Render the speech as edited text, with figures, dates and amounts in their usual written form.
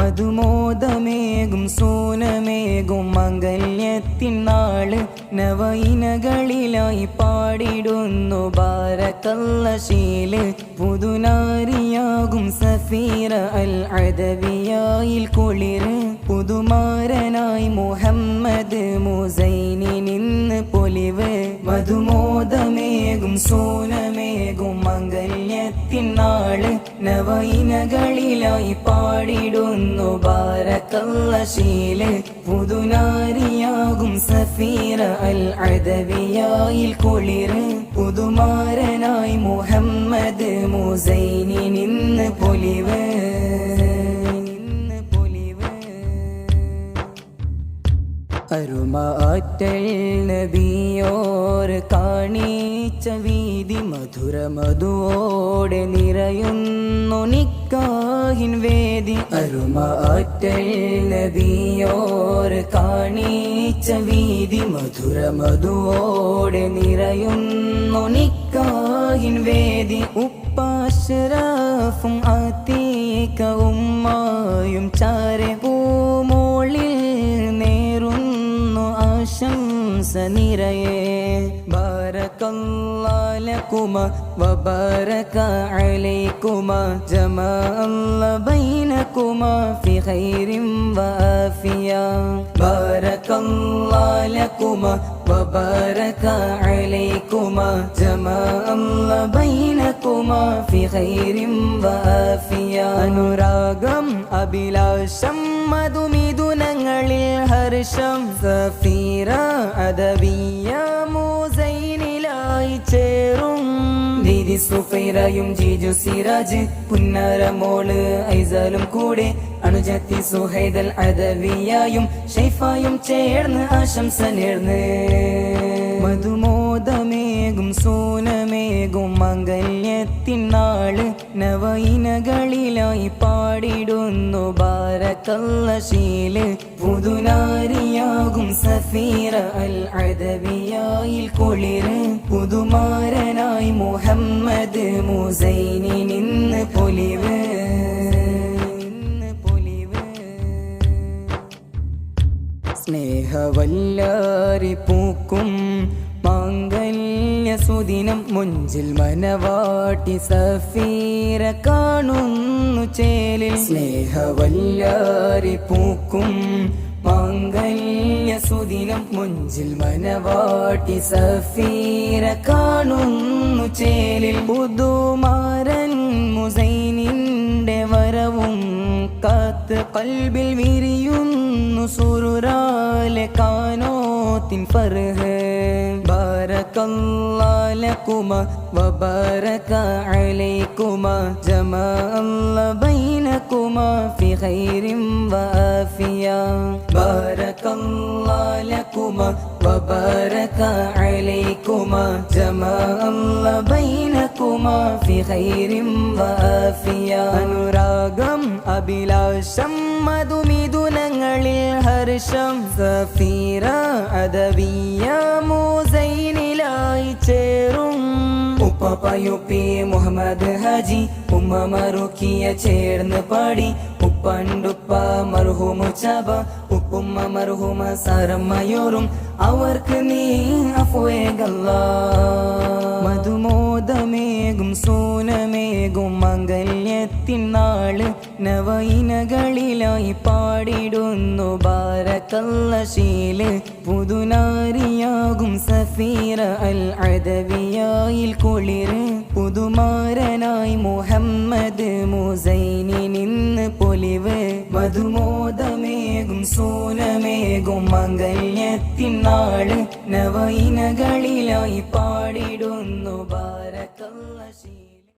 മധുമോദമേകും സൂനമേകും മംഗല്യത്തിൻ നാള് നവയിനകളിലായി പാടിടുന്നു ബാരക്കല്ല ശീല് പുതുനാരിയാകും സഫീറ അൽ അദവിയായിൽ കുളിര് പുതുമാരനായി മുഹമ്മദ് മുസൈനി നിന്ന് പൊലിവ് മധുമോദമേകും സൂനമേകും മംഗല്യത്തിൻ നാള് നവയിനകളിലായി പാടിടുന്നു ബാരക്കല്ല ശീല് പുതുനാരിയാകും സഫീറ അൽ അദവിയായിൽ കുളിര് പുതുമാരനായി മുഹമ്മദ് മുസൈനി നിന്ന് പൊലിവ് അരുമാറ്റൽ നബിയോർ കാണിച്ച വീതി മധുര മധുവോടെ നിറയുന്നു നിക്കാഹിൻ വേദി അരുമാറ്റൽ നബിയോർ കാണിച്ച വീതി മധുര മധുവോടെ നിറയുന്നു നിക്കാഹിൻ വേദി ഉപ്പാശ്രാഫും ആതീക ഉമ്മായും ചാരെ പൂമോളിൽ ആശംസ നിറയെ ബാരക്കല്ലാഹു ലകുമ വബാരക അലൈകുമ ജമഅല്ലാഹു ബൈനകുമ ഫി ഖൈരിൻ വആഫിയ ബാരക്കല്ലാഹു ലകുമ വബാരക അലൈകുമ ജമഅല്ലാഹു ബൈനകുമ ഫി ഖൈരിൻ വആഫിയ അനുരാഗം അഭിലാഷം മധുമിഥുനങ്ങളിൽ ഹർഷം സഫീറ അദവിയ മുസൈനിലായി ചേരും ദീദി സുഫൈറയും ജീജു സിറാജ് പുന്നര മോള് ഐസലും കൂടെ അനുജത്തി സുഹൈദൽ അദവിയായും ഷൈഫായും ചേർന്ന് ആശംസ നേർന്ന് മധുമോദമേകും സൂനമേകും മംഗല്യത്തിൻ നാള് നവയിനകളിലായി പാടിടുന്നു ബാരക്കല്ല ശീല് പുതുനാരിയാകും സഫീറ അൽ അദവിയായിൽ കുളിര് പുതുമാരനായി മുഹമ്മദ് മുസൈനി നിന്ന് പൊലിവ് സ്നേഹവല്ലാരി പൂക്കും മാംഗല്യ സുദിനം മുഞ്ചിൽ മനവാട്ടി സഫീറ കാണുന്നു ചേലിൽ സ്നേഹവല്ലാരി പൂക്കും മാംഗല്യ സുദിനം മുഞ്ചിൽ മനവാട്ടി സഫീറ കാണുന്നു ചേലിൽ പുതുമാരൻ മുസൈനിന്റെ വരവും കാത്ത് കൽബിൽ വിരിയുന്നു സുറുരാലെ കാനോത്തിൻ ഫർഹ് ബാരക്കല്ലാഹു ലകുമ വബാരക അലൈകുമ ജമഅല്ലാഹു ബൈനകുമ ഫി ഖൈരിൻ വആഫിയ ബാരക്കല്ലാഹു ലകുമ വബാരക അലൈകുമ ജമഅല്ലാഹു ബൈനകുമ ഫി ഖൈരിൻ വആഫിയ അനുരാഗം അഭിലാഷം മധുമിഥുനങ്ങളിൽ ഹർഷം സഫീറ അദവിയ മുസൈനിലായി ചേരും ഉപ്പയുപ്പി മുഹമ്മദ് ഹാജി ഉമ്മ മറുക്കിയ ചേർന്ന് പാടി ഉപ്പണ്ടുപ്പ മർഹൂമു ചാബ ഉപ്പുമ്മ മർഹൂമ സാരമ്മയോറും അവർക്ക് നീ അഫ്വേഗല്ല മധുമോദമേകും സൂനമേകും മംഗല്യത്തിൻ നാള് നവയിനകളിലായി പാടിടുന്നു ബാരക്കല്ല ശീല് പുതുനാരിയാകും സഫീറ അൽ അദവിയായിൽ കുളിര് പുതുമാരനായി മുഹമ്മദ് മുസൈനി നിന്ന് പൊലിവ് മധുമോദമേകും സൂനമേകും മംഗല്യത്തിൻ നാള് നവയിനകളിലായി പാടിടുന്നു ബാരക്കല്ല ശീല്